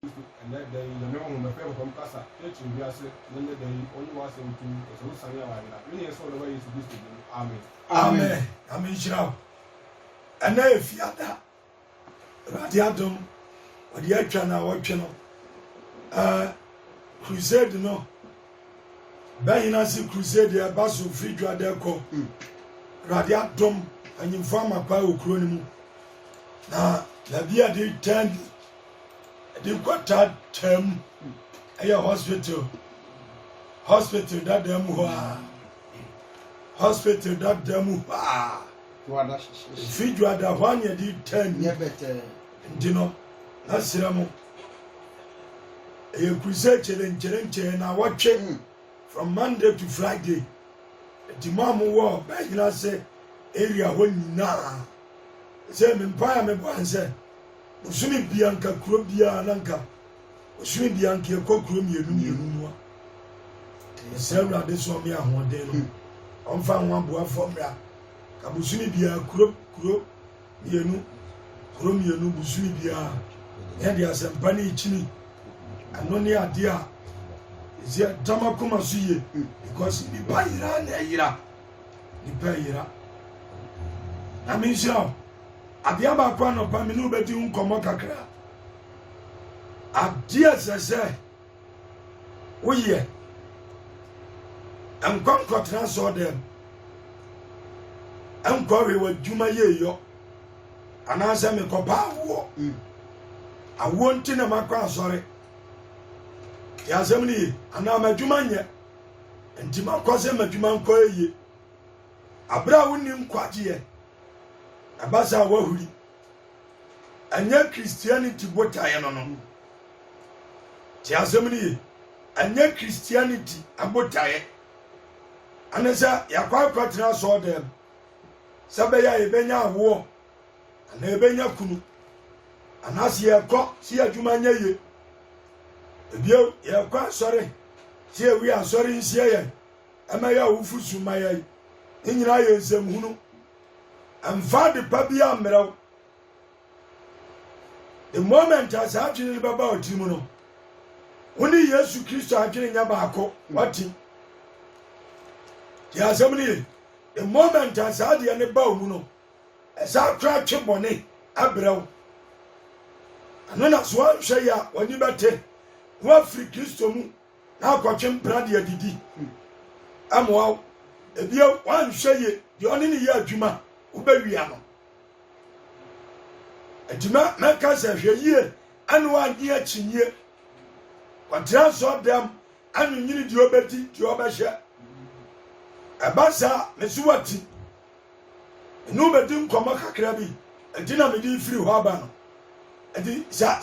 and that day, the no one from Casa, teaching Bias, then the day, only was into the Sanya. Really, I saw the way to this army. Amen. Amen. Shall. And now, if you are that, Radiadum, or the Achana, or channel, crusade, no. Bayinasi crusade, a basu free dradeco, Radiadum, and you form a power cronium. Now, the beer did 10. They got that term at your hospital that them who are hospital that them who are feed you at the 1 year did 10 year better, you know, that's Ramo. A crusade challenge, and I watch it from Monday to Friday. The mom war, back in I say, area when now. Say, Empire, me boy, say. Usumi bianca krobia nanka usumi bianca ekokro mienu Sarah so me ahode no onfa nwa boa fomra ka busumi bia kro mienu busumi bia e dia sempa ni chini anoni ade a ezi tamakoma suye because ni bayira na yira na me sha adia ba kwa no pa me no beti nkomo kakra adia sese woye enkonko transfer dem enkowe wadwuma yeyo anase me kopa awo nti na makwa asore ya zemni ana madwuma nye nti makose madwuma nko eye abra woni nkwaje abasa wahuri anya Christianity botaye no ti azemni anya Christianity abotaye anasa yakwa tra so dem sabeya ebenya awo ana ebenya kunu anasi yakọ si adwuma nyaye ebio yakwa sore si ewi asore nsie ye amaya wufusu maye nyina ye nsem and father Pabia Mero. The moment as actually Baba Timono. Only Yesu Christ actually Yabako, what he? The assembly. The moment as I had the Bauno, as I crack Chibone, Abrao. And then as one shaya, when you better, what free Christo, now watching Pradia Didi. I'm wow. If you one shay, the only year Juma. Ubewiano Edima meka se hweye anu anye achinye kwatra so dem anu nyini di obeti di obehye abasa mesuwati enu bedi nkomo kakra bi edina medi firi ho aba no edi sa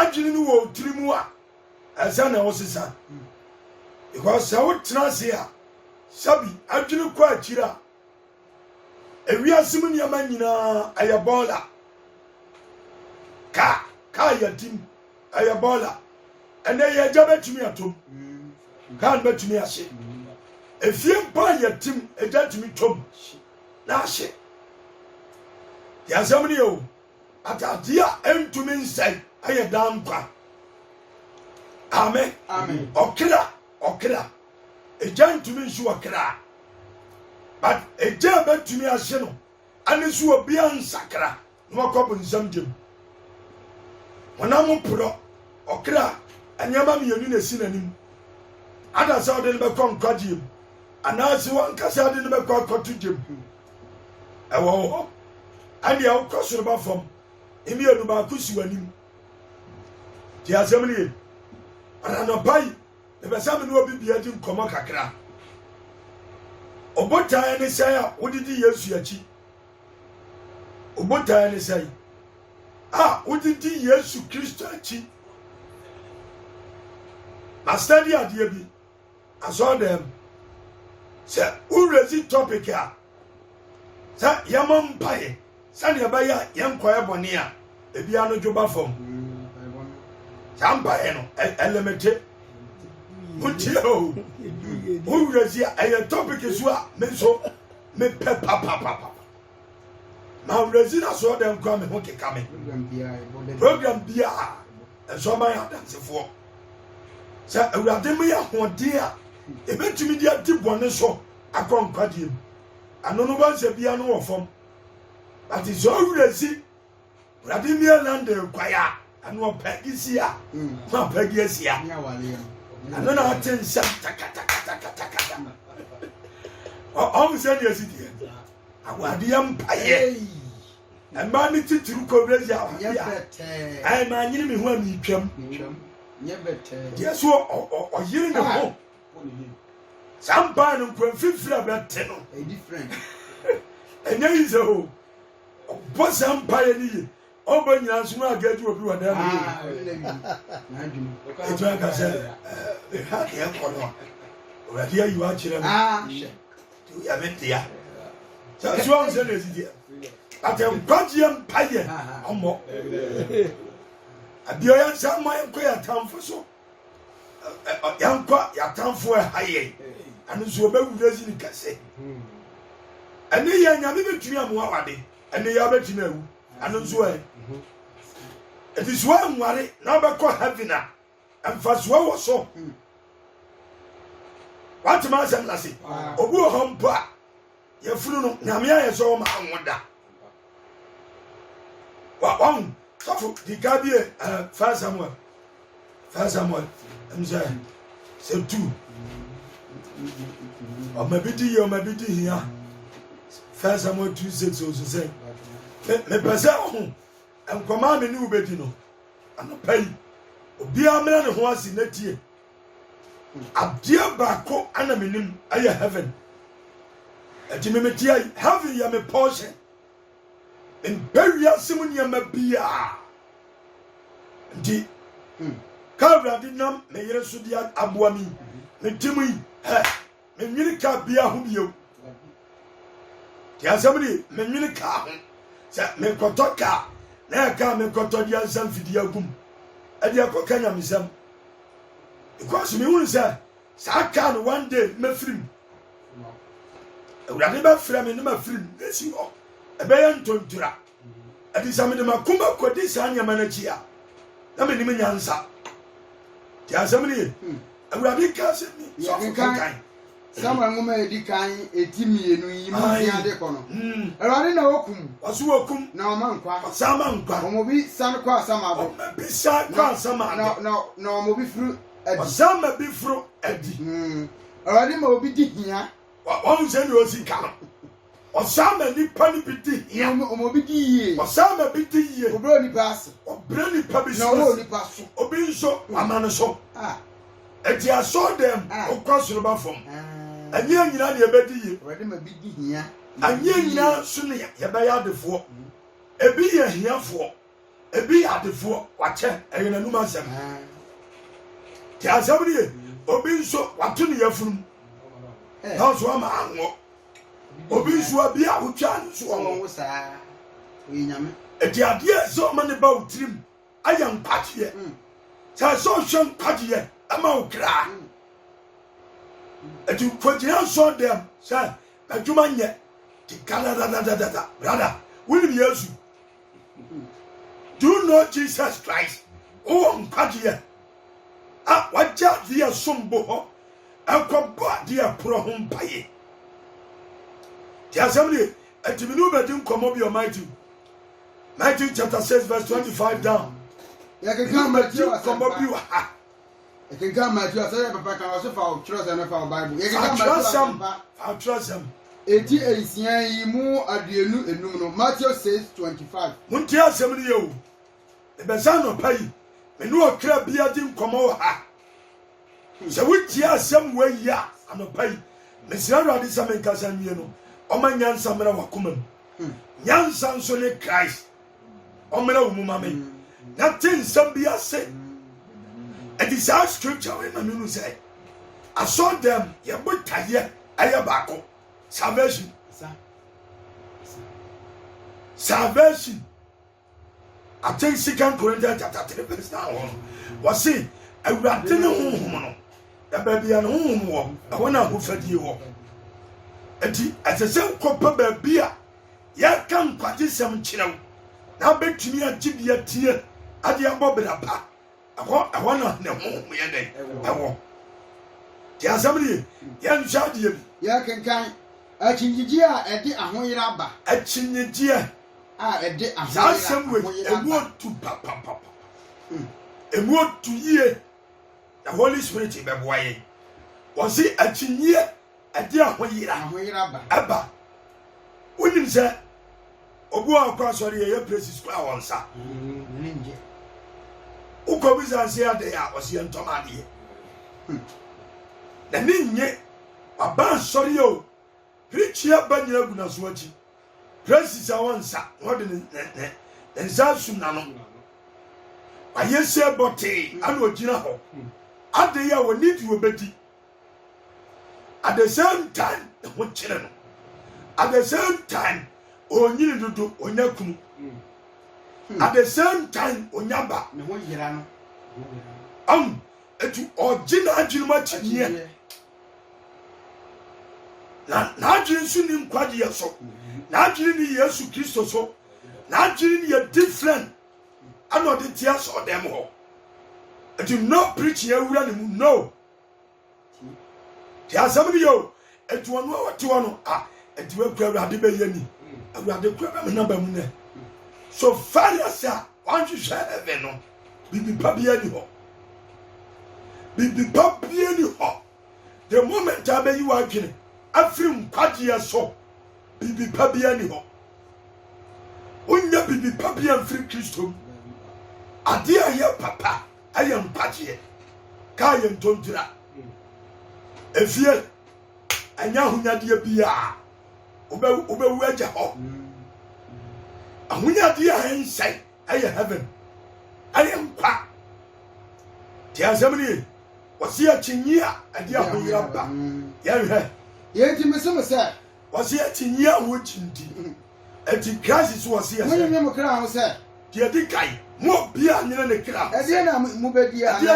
adwini no wo tirimu a asa na wo sisa because sa wo trase a sabi adwini kwa akira ewiasim niama nyina ayabola ka yatim ayabola ene ye jabetumi atom kan betumi ahye efie mpa yatim ejatumi tom na ahye yazamni yo atadia entumi nsai ayedam kwa amen okra ejantumi nsu okra but a jab to me as you know, and this will be unsacra, no cup in some gym. When I'm pro or cra, and your mammy, you need a synonym. Others out in the back on him, and as one cassad in the back on to Jim. Oh, and the out cost about from Emia Nubakusi and him. The assembly, and I know by the Basaman will be a Jim Comacra. Obota ene say wodidi Yesu achi obota ene say wodidi Yesu Kristo achi na study ade bi aso dem say urezi topic a sa yamam pae sa ne ba ya yenkoye bone a ebia no dwoba fom sampae no elemente Mutio, who is here? A topic is what menso me papa. Now, Resina saw them coming, okay, coming. Program Bia. enso ma ya dansefo sa awurade me ya hode a ebetumi dia di bone so akonkwadie ano no ba se bia no wo fom ati so awurasi awurade mi land kwaya ano pagisia ma pagisia ano na atensa takata o se dia sidie awurade yam paye ema ni titiri ko brezi a ai ma nyini me ho ami twam dia so o yiri ne ho sampa no kwamfifiri abete no different enya yi se ho bo sampa ye ni o bo nyina so na gaji obi wa da na adwuma etu aka se ha ke ko no o ya dia yi wa kire mo tu ya metia so on se ne sidie atem kwaje mpaye omo abio ya sama enko ya tamfo so yankwa ya tamfo haye anu so obewurezi ni kase ene ya nyame betumi amoa wade ene ya betumi awu anu so it is one worry na be call heaven and fast wo so what man say lasi obu o hompa ya funu no nyame ya so ma anwoda wa so di gabie First Samuel amza se tu o mabidi hia First Samuel 2:6 so say me pese ho enkoma me ni ubedi no anopai obi amena ne ho asi natie adia ba ko ana menim aye heaven ati me metia heaven ya me portion in beria simunya mabia ndi Kavra dinam me yere so dia aboami me timui me nwiri ka bia ho bio dia samri me nwiri ka ho sa me kotoka na ka me kotodia nsam fidi agum ade akoka nyamsam because me hu say sa ka no one day me firim awurade ba fira me no ma firim esi ho ebe ye ntontura ade samde makuma kodi sa nyama na chia na me nim nyansa dia samri awurade ka se ni so kan Samuel ngoma edi kan etimienu yi mu bia de kono awurade na wokum waso wokum na omankwa sama nkwa omobi san kwa sama bo bisa kwa sama na omobi furu adi sama bi furu adi awurade ma obi di hia wa se ni osika osama ni pani bi di hia omobi di yie osama bi di yie obro ni pass obro ni pa bi na wo ni pass obi nso amane so eti aso dem okwaso ba fom anya nyina ne ebedi yie awurade ma bi di hia anya nyina so ne ye ba ya defo ebi ye hiafo ebi ya defo wache eyena numa asem ti asabri obi nso wato ne yafunu na so ama anwo obi nso abi a wotwa nso wo saa oyinyame eti ade so ma ne ba utrim aya nkwatie sa so hwe nkwatie ama ukra eti kwagina so dem sa adwuma nye ti kala da brother will Yesu do you know Jesus Christ nkwatie waja dia sombo ho akọba dia pro ho mpaye ti assembly etiminu be din komo bi o Matthew chapter 6 verse 25 down ya ke kan Matthew komo bi wa ya ke kan Matthew asaya papa kan o so fa trust na fa Bible ya ke kan Matthew trust him eti ensian yi mu aduenu enum no Matthew 6:25 munti assembly yo e be sa no pai menu okra bia din komo wa ha se wuti asem wa ya anopai mesira rade samen kasa nwie no oma nyansa mera wakoma nyansa nso ne Christ omera wo muma me na tin sam bia se it is our scripture we na me say I saw them ye botaye aya bako salvation I think 2 Corinthians chapter 3 verse 9 was say awurade ne honhom no da babia ne honhom wo awona hofadie wo enti asese kopa babia ya kan kwaje sem kirew na betumi agibia tie ade abobra pa I want to know me day. I want. There's somebody, young child, ya kenkan achinjijia edi ahoyira ba achinjijia edi ahoyira ahoyira emu to papa emu to ye the Holy Spirit be boye was it achinjie edi ahoyira ba aba unim se obu akwa sori ye places kwa wonsa ninje ukobiza se ade ya osi entomade na ninye aba sori yo preachia banyina guna so achi places awonsa what the nzasu na no ayese bote ana ogina ho ade ya woni di obedi at the same time wo kire no at the same time onyini dodo onyakunu at the same time onyaba ne ho yira no etu ogina ajiruma chiye na ajiri su ni nkwaji yeso na ajiri ni Yesu Kristo so na ajiri ni different ano de tia so dem ho etu no preach ye wura ni mu no tia sambi yo etu ono awati wono etu akura Awurade be yani Awurade kura be na ba mu ne so farisa want to share heaven no bibi pabia ni ho bibi pabia ni ho the moment abe you adwene afiri nkwaje so bibi pabia ni ho onya bibi pabia mfiri Kristo ade aye papa aye nkwaje ka ye ntontira efie anya hunyade bia obewu agya ho ahunyade ahensai aye heaven aye nkwa ti azamni wasi achinyia ade ahoyira ba ya yenti mesem wasi achinyia wo chindi ati Christ so wasi ase munye me kra ho se ti adi kai mo bia nyina ne kra ade na mu bedi ade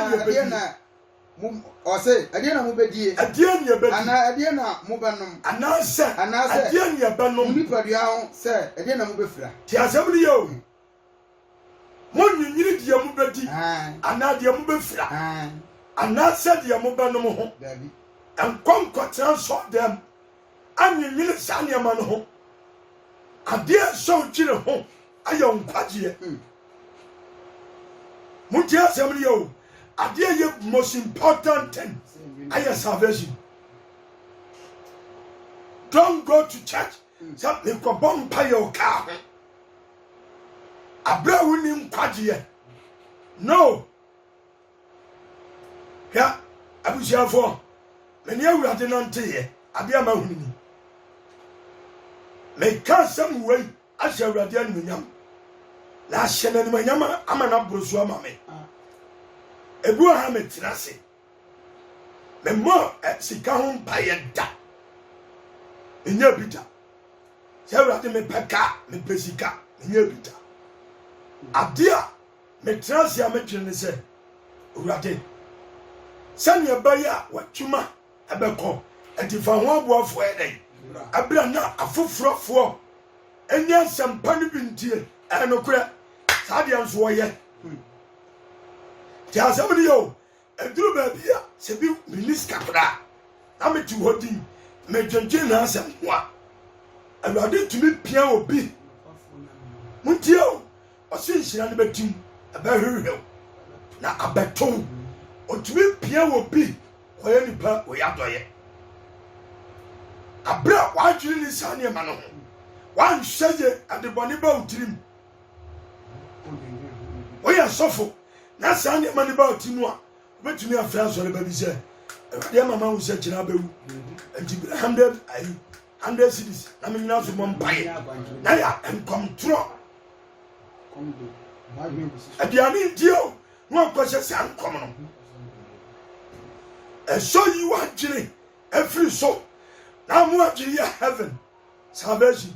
na mu ose ade na mu bedi ade na bedi ana ade na mu banum ana se ade na banum ni padua ho se ade na mu befira ti azamni yo mo nyiri dia mu bedi ana dia mu befira ana se dia mu banum ho dabi and conquer so them and you sanya man ho adia so chire ho ayo nkwaje mutia assembly yo adia ye most important thing ayo salvation. Don't go to church something ko bompa yo ka abra woni nkwaje no ya abusiafo meni Awurade nante ye ade ama hunni me ka sam wei asha Awurade anunyam na hyena ni manyama ama na brosu ama me ebu ha me tirase me mo sika ho mpa ye da enya bita se Awurade me peka me pesika enya bita ade a me tirase a me twene se Awurade sanya baya watuma abeko atifa ho aboafo edai abra na afofrofo enya sampa no bintie enokura saade anso woye ti asamni yo eduru ba bia se bi minister kra na meti hodi medwenje na asam ho a Awurade tumi pia obi muntie o osinhyira ne betim abahwehwe na abeton otumi pia obi koye nipa oyadoye abra wajiri ni sane ma no wan hyeje adeboni ba utirim oya sofo na sane ma ni ba utinu a betumi afra so le ba bi se e mama wo se kira bawu anti 100 cities na me nyina so mompaye na ya enkontro abiani dio no kwese san kom no so you are jiri every soul now more jiri heaven salvation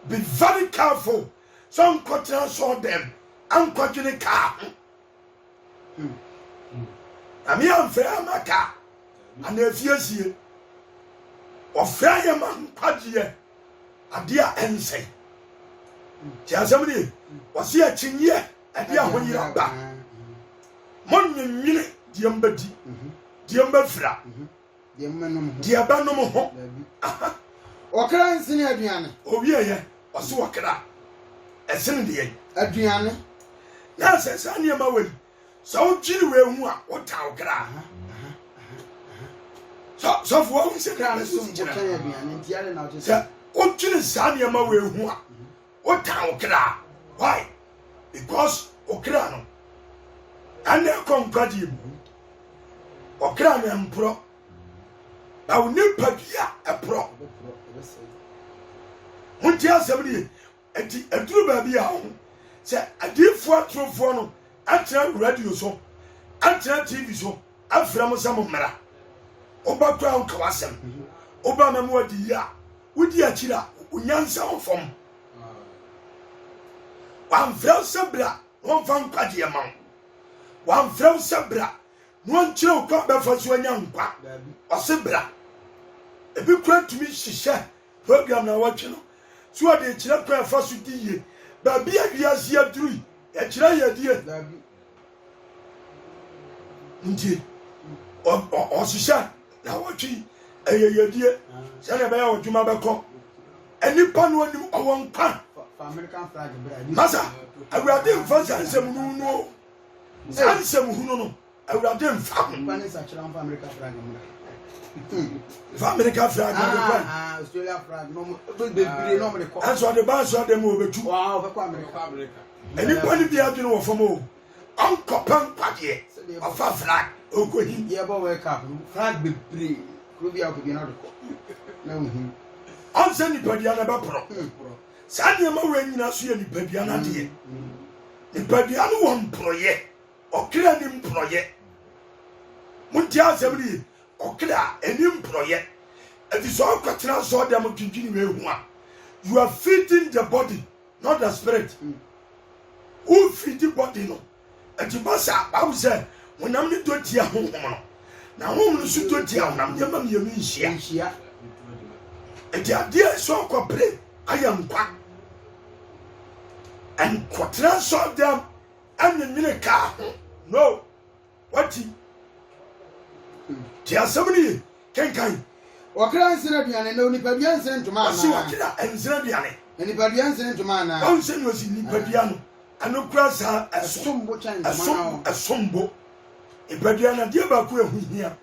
be very careful some quarter saw them and quarter car ami am fair maka and efiesie of fair man kwaje adia ensei ti asem ni wasi achinye adia honyira ba mon nyine diambadi diamba fra diaba no ho okra nsini aduane owieye oso okra esene de aduane na sesa ne ma wali so twiri we hu a wota okra so fo wo se kra so mbotan aduane ntiare na o se o twiri sa ne ma we hu a wota okra why because okra no ane konkwadi mu okra no empro na wo nipa bia epro munti asabri enti aduru ba bia ho se adifo atrofo no atra radio so atra tv so afra mo sam mara oba kwa on kawasem oba mamu adi ya wudi akira unyansa ofom wan fra sabra won fan kwade ma wan fra sabra won kire kwa be fa so anya nkwa osebra ebi kwa tumi hihye program na watch no so ade kire kwa fa so diye ba bia bia sia duru e kire ya die nti o shisha na watchi eyeyedie se na be ya odwuma be ko enipa no anim owon kan American flag bra masa awurade mfa sansem no sansem hunu no awurade mfa pani sa kira mfa American flag mra fa American flag Australia flag no be bre no me ko aso de ba so de mo obetu wow be ko America enipa ni bia dwene wo famo onkopan kwade ofa flag okohi ye bo wake up flag be bre ko bia ko bi na ko na hu onse ni padia na ba pro sade ma we nyina so ye ni padia na de ni padia no won proye okra ni proye munti asebri okra eni proye edi so kwatena so de mo twintwini we hu a you are feeding the body not the spirit who feed the body no edi basa ba say wonam ni to tia honhom no na honhom no so to tia wonam ye ma me yenu nhia edi ade so kwapre ayankwa and kwatena so dem anynyine ka no what ti asabni kenkan okra nsina aduane na onipa bia nsina ntoma na si okra nsina aduane onipa bia nsina ntoma na on se no si nipa bia no anokura sa asombo chan ntoma na asombo ibadua na de ba ku ehu hia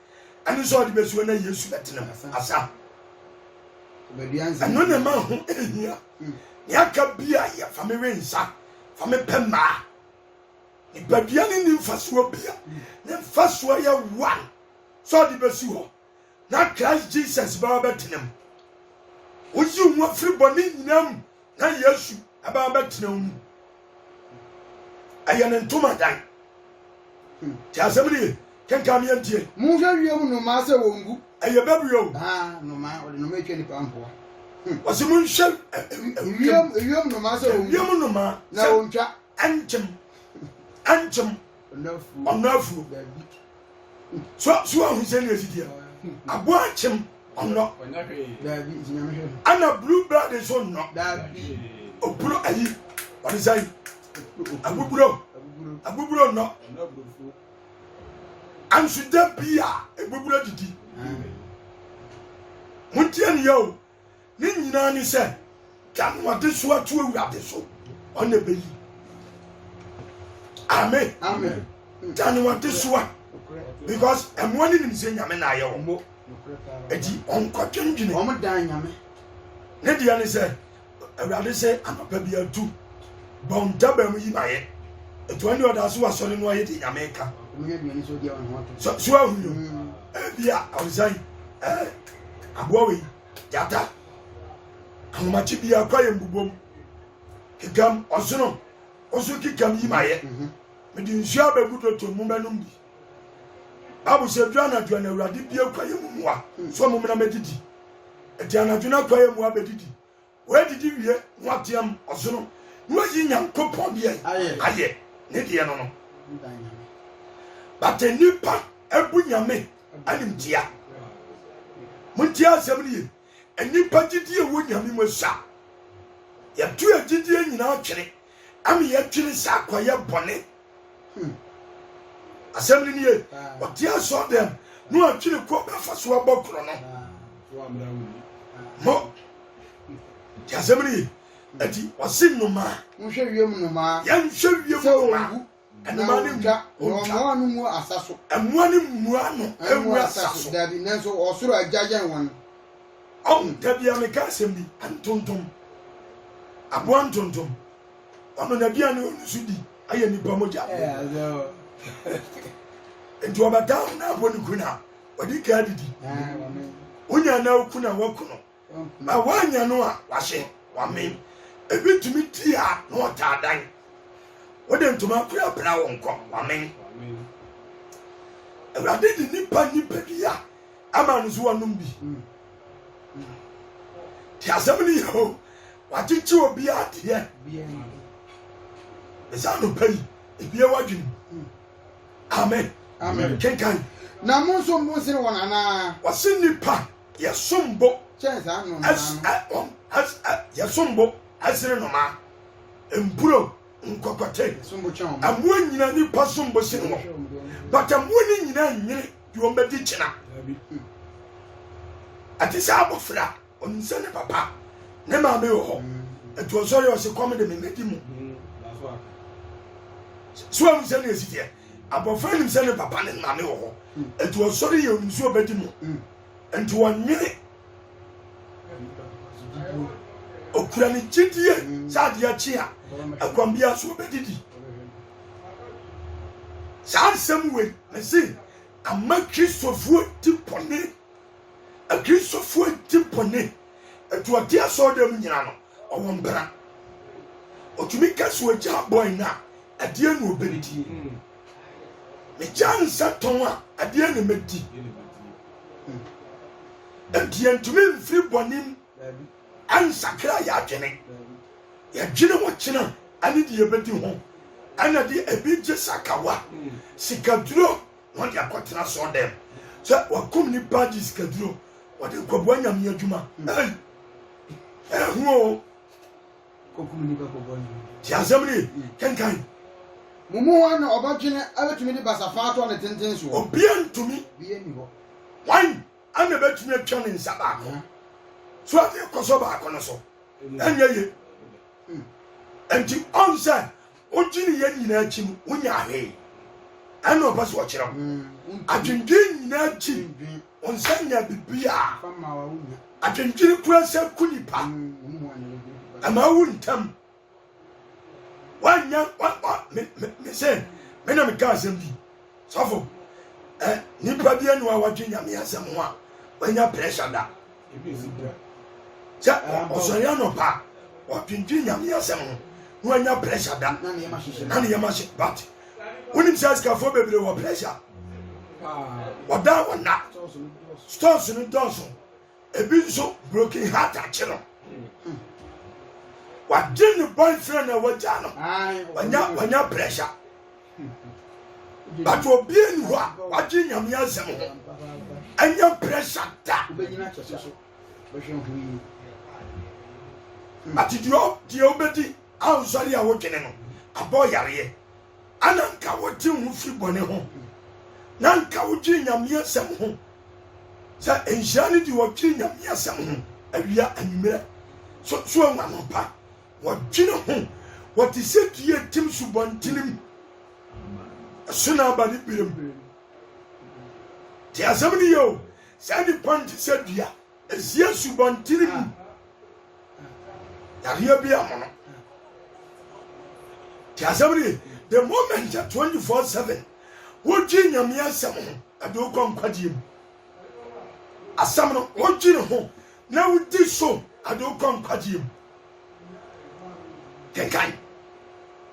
ani so de besuo na Yesu betenam asa ibadua nsina ano ne ma ho ehia ya ka bia ya family nsa family pema ibadua ni mfasuo bia ne mfasuo ya one so de besuo na Christ Jesus ba betenam oyi mu afriboni nyinam na Yesu aba betenam ayane ntoma dan ti asabri kenka mi antie mu hwa wiem no ma se wongu aye babio no ma o de no ma etwe ni pampo wasi mun shel wiem no ma se wongu wiem no ma na wontwa anchem onafu so ahu se ni esidia abo anchem ono dabi zinyamhwe ana blue blood so no dabi oburo ayi what is that agbuburo no ansuda bia agbuburo didi muntie ni yo ni nyina ni se kan wade so atu awurade so ona beyi amen amen kan wade so because emwani ni se nyame na aye wo edi onkotwendwene o mo dan nyame ne dia ni se awurade se amapa bia tu bon taba mu yi baye etuani oda so wasole no aye de nyame ka munye biani so dia won ho so ahunyo bia awzai abowe jata amachi bia kwaye mbubom kigam osono oso kigam yi maye medi nsu abagudo to mu manum bi abu se duana awurade bia kwaye mu wa so mu na medidi eti anaduna kwaye mu abedidi we didi wie watiam osono no yi nyankopon bia aye ne de no but nipa ebu nyame animtia muntia asɛmni enipa gidi ewo nyame mu sa ya tu agidi nyina twere am ya twere sa kwaye bone assembly nie ɔte aso dem no atwire kɔ bɛfa so abɔ koro no mo te assembly ati wasi noma nhwe wiem noma ya nhwe wiem noma anoma ne mja no mu asaso amoa ne mua no ewu asaso dabi nanso osoro agyagen won dabi ameka assembly antontom abo antontom ono na bia ne onusudi aye nipa moja enti obata na abo ne kuna odi ka didi onya na okuna wakuno ma wanya no a wahye wamen ebitumi tia no otadan wode ntoma kura bra wonko wamen awade di nipa bia ama no so wonom bi ti asɛmni yo wachichi obi ade Ezano pay, ebie wadwin. Amen. Amen. Kenkan. Na monso mbonse wona na. Wase nipa yesombo. Chance anu na. Yesombo asire no ma. Empuro nkokote. Sombo chon. Amwo nyina nipa sombo sine no. But amwo ni nyina nyire di ombedi china. Atisa abofra, onse ne papa. Ne ma me ho. Etu osori o se kom de me medi mu. So am say na sitie abofra nim say ne papa ne mame wo ho etu osori ye onsu obedi mu enti wonwene okura ni chidie saade achia akwambia so obedidi saa sem we na say amma Kristofuo tipone a Kristofuo tipone etu atia so dem nyina no owombra otumi kaso agya boy na adie no obedi me jansa ton a adie no medi adie ntumi mfiri bonim ansakra ya adwene ya dwene wo kyena ani de yebedi ho ana de ebije sakawa sikaduro no de akotena so dem so wakom ni badge sikaduro wode kwabo anyam adwuma huo kokum ni kwabo ti azamni kenkan mumu wana obadwene abetumi de basafato na tenten so obia ntumi bia ni ho wan ana betumi atwa ne nsaba ko so ade koso ba ko no so anya ye enti onsa ojini ye nyina achim unya he ana obaso okira adwendwe nyina achim onsanya bibia fama wa unya adwendwe kurasa kunipa ama wuntam wanya me say me na me ka asem bi sofo nipa bia no awadwe nyame asem ho a wanya pressure da ja osoria no pa wadwendwe nyame asem ho wanya pressure da na ne yema hye but unim says ka fo bebre wo pressure wada wona stores no doso ebi so broken heart achiro wadin boyfriend na wajano wanya pressure but obi eni ho a wadin nyame asem ho anya pressure da but di obedi ansori a wodwene no aboyare ananka wotin hu fi bone ho nanka wodin nyame asem ho sa enjani di wodin nyame asem ho awia anwere so anwanopa wodwene ho wati se die tim subontinim suna ba ni birim ti azamni yo sa di point se dua esia subontinim yaria bi amono ti azamni the moment at 24/7 wodwene nyame asem ho ado konkwagiem asam no wodwene ho na wodi so ado konkwagiem kenkan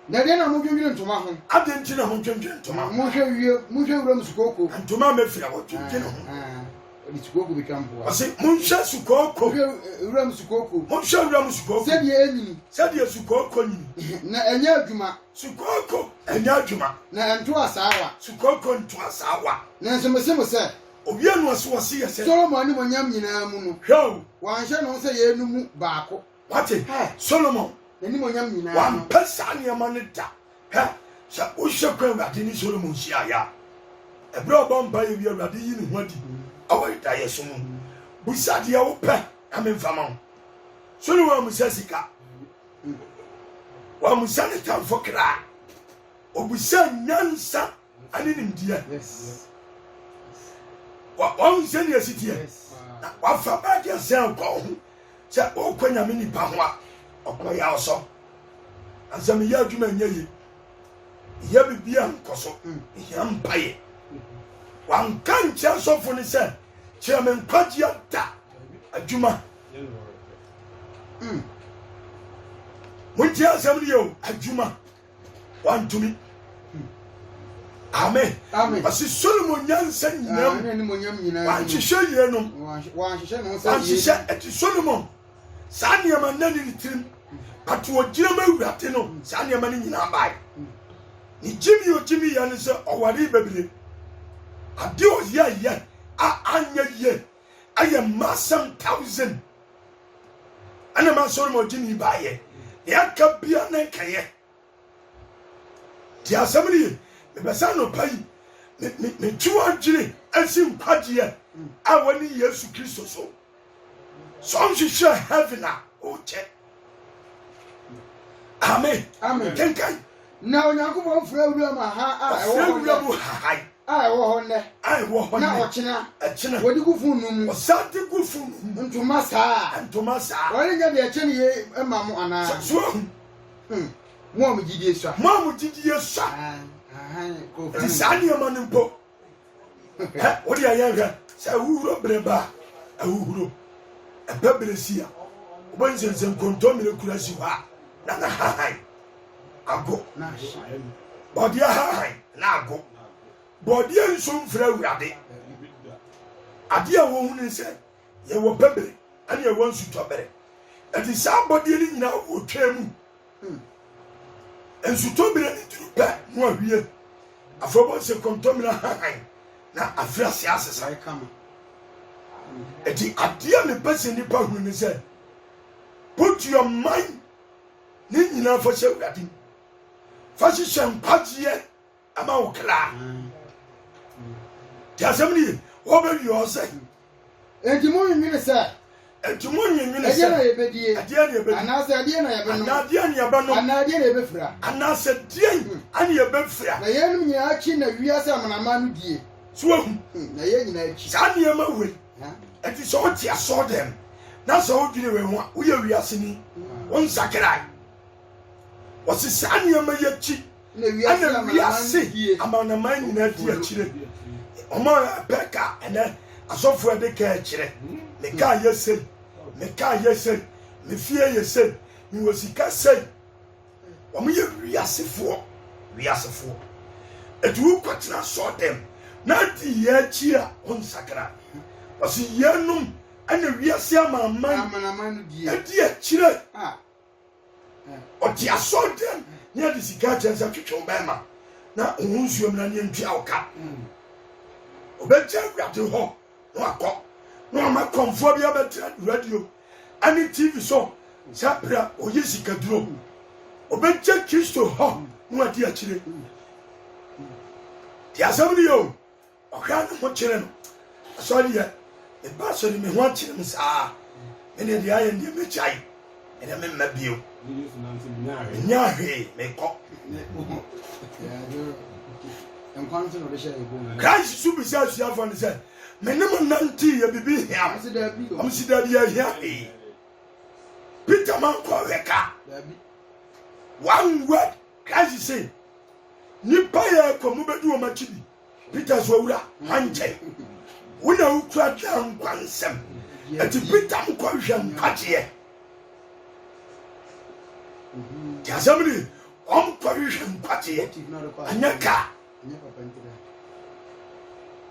na de na mo dwendwene ntoma ho adenti na ho dwendwene ntoma mo hwe wura musukoko ntoma mefira wo dwendwene ho odi sukoko bekampo ase mo hwe sukoko wura musukoko mo hwe wura musukoko se de enyi se de sukoko nyi na enya adwuma sukoko enya adwuma na ento asawa sukoko nto asawa na nsemo se obi anu ase wo se yese Solomon ni monyam nyina mu no hwe wan hye no se ye numu baako wate Solomon ni monyam nyina wan pesa ne ma ne da ha sa o hye kwa wade ni Solomon hia ya ebro bomba ye wi awurade yi ne ho adi awai da yeso mu busade ya wo pɛ amemfama so ne wa musa sika wa musa ne tamfo kra obusa nyansa ani nimdia wa musa ne asitie wa fa ba dia se ko ho se o kwanya me nipa ho a okoya oso ansam ya adwuma nyaye ya bibia nkoso ya mpaye wan kan chia sofo ni se chia men kwagia da adwuma muntia asam ni yo adwuma wan tumi amen asi Solomon nyansa nyinam ni monyam nyina wan hihye yenom wan hihye no wan hihye eti Solomon sa niam nani ni tirim atu ogyina ma wurate no sa niam ni nyina bai ni jimi ya ne se owari bebire ade o ye anya ye aye masam 1000 ana ma Solomon jimi baye ya ka bia na kaye ti asamri me besa no pai me tuwa jire asim kwaje a wani Yesu Kristo so hwehwe heaven a o che amen kenkan na onyankopon fra wura ma ha a wura mu hai a wo ho ne na ochina wodi gufu num osati gufu ntuma saa wale nya de eche ye ema mo ana so mo mo gidie so ko ti sani amane mpo wodi ayanga sa wuro breba awuro ebebresia obanzenzen kontomire kurasi wa na hai ago na body hai na ago body nso mfra wurade ade a wo hunu se ye wo pebere ani ye won su tobere ati sa body ni nyina wo twam ensu tobere ni turu pa no awie afrobo se kontomira hai na afra se asesa kama ati ade me pese ni pa hunu se put your mind ni nyina fo se wurade fashi shampagie ama okra tiasemni obewi ose entimu nyine se se na yebedie anase adie na yebeno anadie na yebefra anase die ani yebefra na yenum nya achi na wiase amanama no die so na ye nyina achi sani ema we enti so ti aso dem na so odwine we ho wo ye wiase ni won sakrai wasi sani ema ye chi na wiase amanama nyina di achire omo peka ene asofo de ka achire me ka yese me fie yese mi wosika sei omo ye wiasefo etu kwatena so dem na di ye chi a on sakra wasi yenum ana wiase amanama no die edi achire oti aso dem ni adi sika chenza twetwe bema na ohunsuom na ne ntwa oka obeja gwade ho no akọ no ma konfo bia betra radio ani TV so sapra oye sika duro obeja Kristo ho no adi akire ti asabri yo okra no mo kire no asori ye e ba so ni me ho akire me saa ene dia ye ndi me chai ene me mabio nyahe me ko Christ subisa suafo ne se menem nanti ya bibi hia amsida bi hia Peter man ko weka one word Christ say nipa ya ko mu bedu o machibi Peter so wura anje wona ukura dan kwansem ati Peter ko hwe mpatie jasamri on ko hwe mpatie anyaka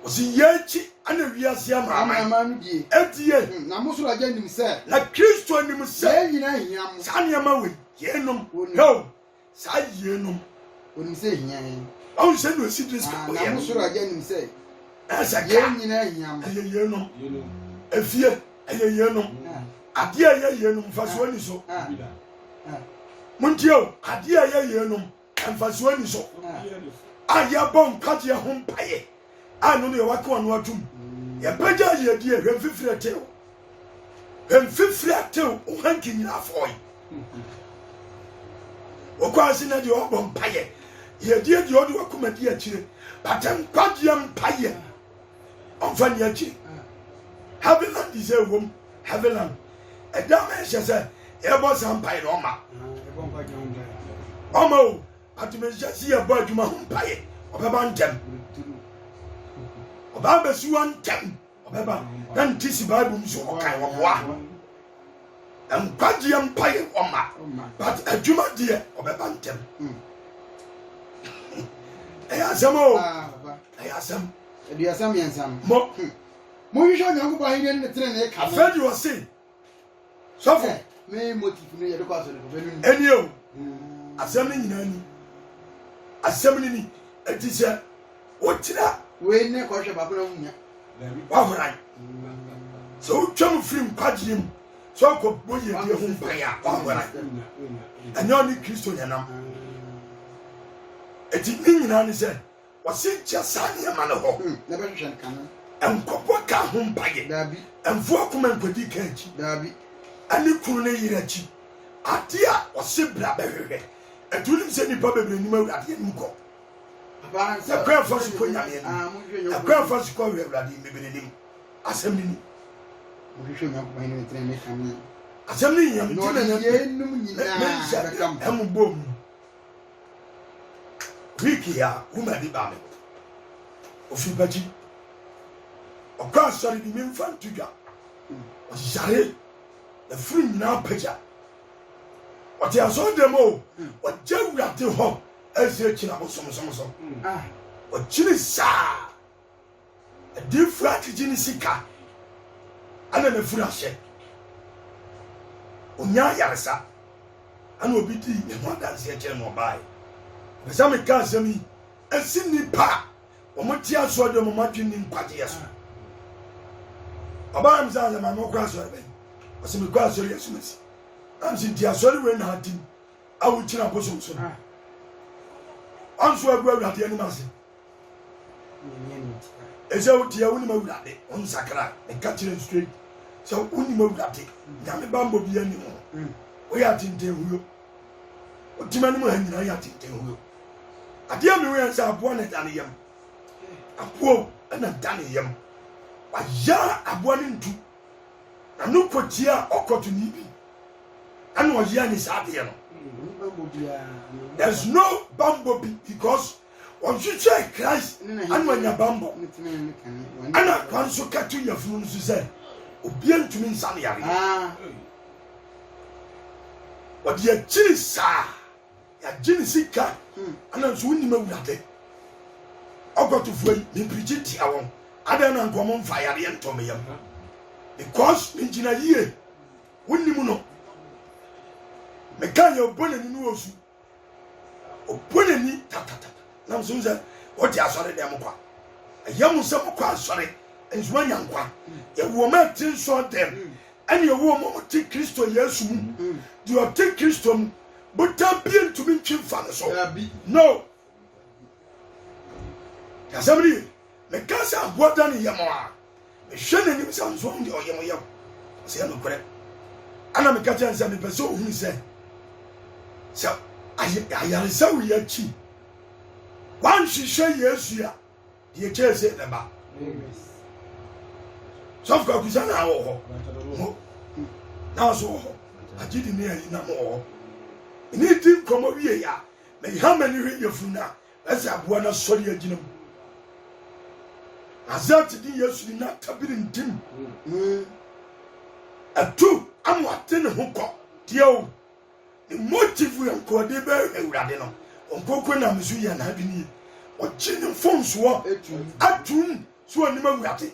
osi yechi ana wiase ama die etie na musoro agya nim se na Kristo nim se ye nyina hiam sane ma we yenum no sa yenum onim se hia on se no sidris ko na musoro agya nim se asa ye nyina hiam yenum efie yenum ade aye yenum faso ani so muntio ade aye yenum faso ani so aya bon kaje ho mpaye ano ne waka no atum ye pagya ye die hwem fifire tew hwem fifire tew o hanki nyina afoi o kwasi na de o bom paye ye die de o de wakoma die akire patam kwadie mpaye on fa ne akire Haviland is a room Haviland a damn say e bo sam paye no ma omo atume just here boy djuma mpaye obeba ntem oba besu ntem obeba dan tisi bible nso okai woboa kwaji mpaye oma but adjuma de obeba ntem ayasamo ayasam aduasam yensam mo wisho nyango ba hine ne tire ne ka afedi wo say sofo me motive no ye de kwaso ne ko benu enio asam ni nyina ni asam ni ni etise otira we ne ko hwe ba ko na munya wa horan so twam film kwagiem so ko boye die ho mpaya wa horan anyo ni Kristo nyanam eti ni nyina ni se wasi cha sane ma ne ho na be hwe kan enkopo ka ho mpaye dabi enfu akoma nkodi ka achi dabi ani kunu ne yira achi adia wasi bra be hwehwe etulim se nipa bebre ni ma wurade ni ko papa ya kwa fasu ko nyame ni ya kwa fasu ko wurade mebere ni asem ni mo hwe nyango ba hine ne tire ne kan asem ni nyame no na ye num nyina be kam em bom wiki ya umadi ba me ofi baji okwa sori di memfa ntudwa ojare na firi nyina pagya ɔte aso demo ɔgya wurade hɔ ɛsɛ kyina bosomsomso ɔkyini saa ɛdi fura kyikyi ne sika ana na firi ahyɛ onya yaresa ana obi di ne ho adanse kyerɛ no ɔbae bɛsɛ me ka asɛm yi ɛsi nipa wɔn ti aso demo madwe ne nkwagyeɛ so ɔbaa mi sɛ asɛm ano kora asɔre bɛyi ɔsɛ me kɔ asɔre yɛ sumasi amsi di asɔre wei na adim awo kyina bosomso no ɔnso agu awurade anim ase ɛsɛ wotie a wonim awurade ɔnsakra ɛka kyerɛ straight sɛ wonim awurade nyame bambɔ bi anim ho woyɛ atentenhuo wotim anim ha nyina yɛ atentenhuo adeɛ me woyɛ sɛ aboa na da ne yam aboɔ ɛna da ne yam wayɛ aboa ne ntu na no kɔtia ɔkɔto ne bi ɛna ɔyɛ ne saa adeɛ no there's no bumblebee because ɔhwehwɛ Christ ɛna ɔnya bambɔ ɛna kwan so kato yɛfunu nso sɛ obia ntumi nsa ne yare ɔde akyiri saa yɛagye ne sika ɛna nso wonim awurade ɔkɔtofoɔ yi mempirikyi tia wɔn adɛn na nkɔmɔ mfa yareɛ ntɔmeyam because mengyina yie wonim no meka yɛ ɔbɔ n'ani no wɔ su ɔbɔ n'ani tatatata nam so sɛ wɔte asɔre dɛm kwa ɛyɛ mo sɛ mokɔ asɔre nsoma nya nkwa yɛwɔ ma ɛte nsɔ dɛm ɛne yɛwɔ ma ɔte Kristo Yesu mu deɛ ɔte Kristo mu botan bie ntumi ntwi mfa ne so no yɛasɛm ne ye meka sɛ aboa da ne yɛm a mehwɛ n'anim sɛ nso deɛ ɔyɛ mo yɛm ɔsɛ yɛ nokorɛ ana meka kyerɛ sɛ mepɛ sɛ ɔhunu sɛ ayaresa wo yɛ akyi wanhwehwɛ Yesu a deɛ kyerɛ sɛ ne ba sɔfo akusa na awɔ hɔ na so wɔ hɔ agye di ne ayi na mo wɔ hɔ ne di nkɔmmɔ wie a meha m'ani hwɛ yɛfunu no a ɛsɛ aboa no sɔre agyina mu azat di Yesu ni na tabiri ntim atu amwate ne ho kɔ deɛ o ne motive yɛ nkɔde bɛ awurade no ɔnkɔkɔ na mesu yɛ na adwene ɔkye ne mfonsoɔ atum so anim awurade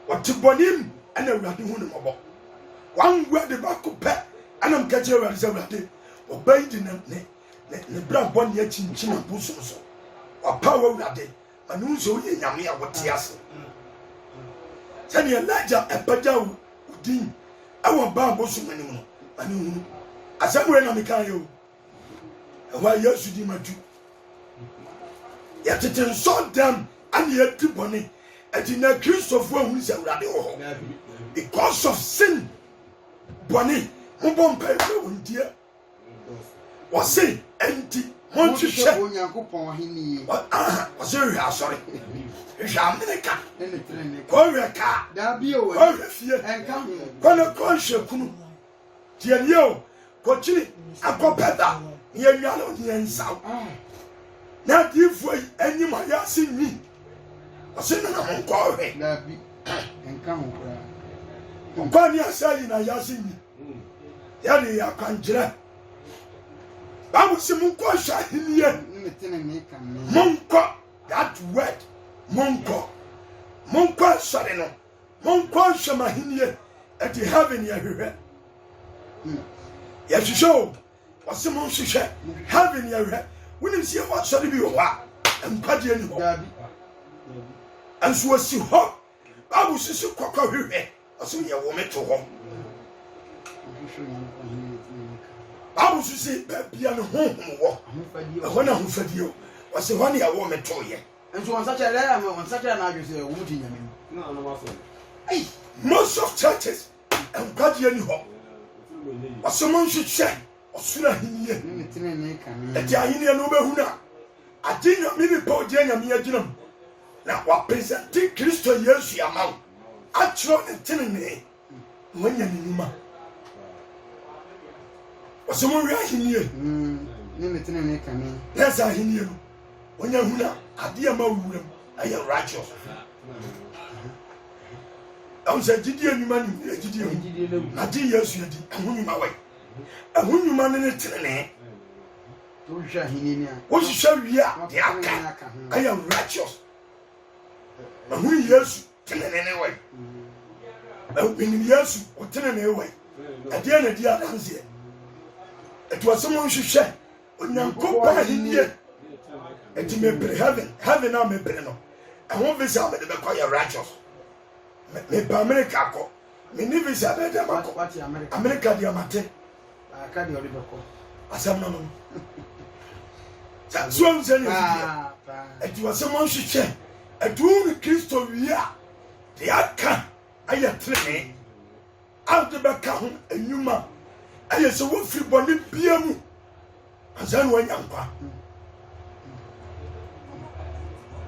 ɔte bɔnem ɛna awurade hu ne mmɔbɔ wangua de baako pɛ ɛna mka kyerɛ awurade sɛ awurade ɔbɛyi de ne bra bɔ ne akyinkyina bosom so ɔpa wɔ awurade anu nso ye nyame a wote ase sani Elijah epagya udin awo ba bosu manim no ani hunu asamwe na meka yo ewa Yesu di matu ya tete nso dam and yet to bonny. And in a Christopher who is a radio because of sin. Bonny, who won't pay for dear. Was say empty. Won't you say, was sorry. Jamaica, Korea, Dabio, and come, Kono Konsha Kunu, Tianyo, Cochini, Akopeta, Yano, and South. Now, if we any my see me, I said, I'm going and come. Compania saying, I yasin me. Yadi, I can't jira. I was some Kosha here. Monko, that word. Monko sorry no Monko shamahinie at the heaven ya ya show was some shusha heaven ya when you see what sorry be wa and padi any ho and so si ho babu sisu kokko hwehwe aso ye wo meto ho babu sisi bia no ho wo ho na ho fadio was ho na wo meto ye. And so on such a letter, on such an argument, would you know? Most of churches and Guardian Hop. Or someone should say, or sooner he at Yahinia Nobehuna. I did not mean Podian and Yaginum. Now, what presenting Christo years your mouth. I tried the tenant when you're Nima. Or someone writing here. That's how he knew. When you're Huna. Adia mawuram aye righteous am say gidie nyuma ni gidie adi yesu adi ahunuma wai ahunuma ne tenene to hwa hinini a wo hwa wi a de aka aye righteous ahun yesu tenene ne wai ahun yesu o tenene wai adi na di adanse eto asemo hwehwe onyankopɔn hinnie. And you may heaven now may bring no. I won't visit me the call your righteous. Me America ko. Me ni visa be dem ko. America dia mate. Aka di ori beko. Asam no no. So I'm saying it was someone should check. A do Christo wia. The aka aya trene. Out the back ho enuma. Aya so wo free body bia mu. Asan wo nyankwa.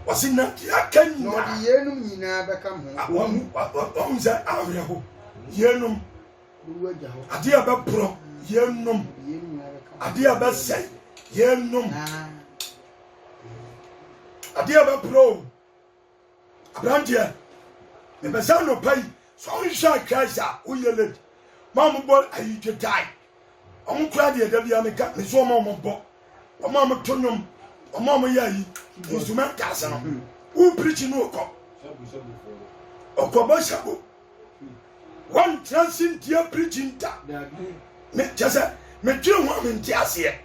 Was in that can no yenum nyina become home that avreho yenum adia ba pro yenum adia ba say yenum adia ba pro abrandia e be sa no pai so sha kaisa uyele mam bo ayi die on kra de da bia me ka me so mam bo o mam tonum o mam yayi instrument kasa no who preach no ko okobo shabo one transcend dia preaching ta me just me tire ho me ntiase e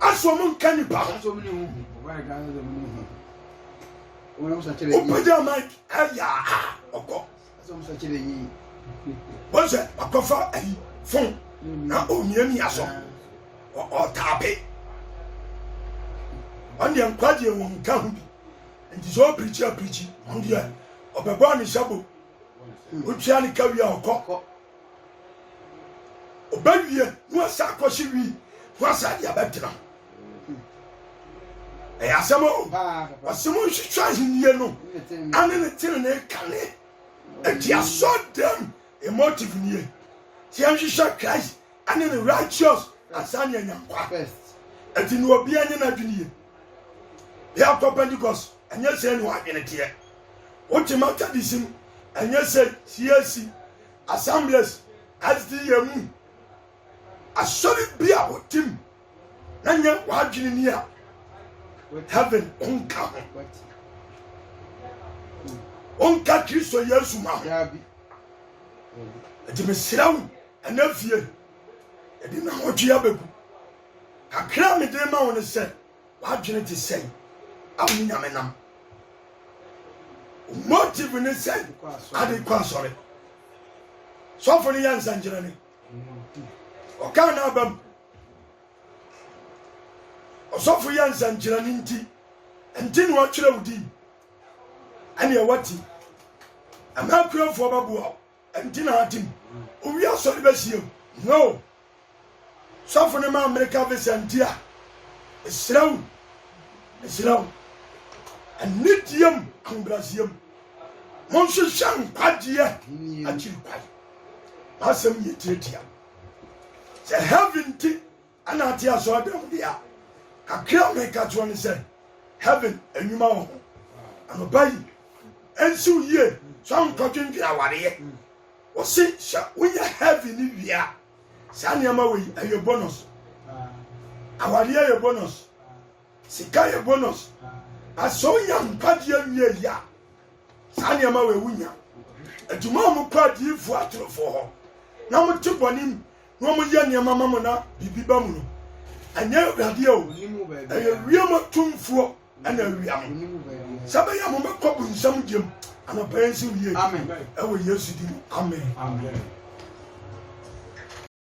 aso mo kan ni ba aso mo ni hu ba ga na mo ni hu o mo sa chere yi o peda mic aya oko aso mo sa chere yi bo se akofa ayi fon na o miami aso o tape on the encourage won ka hu bi nti so preach on the obebo ni shabo o tia ni ka wi akọ obawie no asa akọhye wi no asa dia betra e asamo asamo hwehwa hinye no ane ne tire ne kane e dia so dem emotive nie tia hwehwa Christ ane ne righteous asanya nyankwa first ati no obi anye na dwunie ya ko Pentecost anya se no adwene tie ultimate disim anya se CAC assemblies SDM asori bia otim nanya wadwene ni a heaven onka Kristo Yesu ma yabi ati mesiraw anafie edi na hodua beku kakra me de ma won se wadwene ti sei awuni nyamenam motive ne say ade kwa sorry so for the yansa njira ni o ka na bam o so for yansa njira ni nti enti no atwere wudi ane ewati ama kuafo babuo enti na atim owi asori behiem no sofo ne ma America visa ntia esraw anidiam kongrasiam monso shan kwadzie achiri kwai asem yetiatia se heaven ti anati aso adam dia kakra me ka to ne se heaven enwuma wo ano bayi ensu ye so nkotwe ntwa aware wo se sha wonya heaven ni wia sa ne ma we ayo bonus aware ayo bonus sika ayo bonus aso nya nkwadie wie ya sa ne ma we wunya aduma mu kwadi fu atrofo ho na mo tibonim no mo ye ne mama mo na bibiba mu no anya awade o ayo wiam tumfuo ana wiam sabe ya mo makọ bu nsam gem ana pensi wie amen ewo Yesu di amen Amen.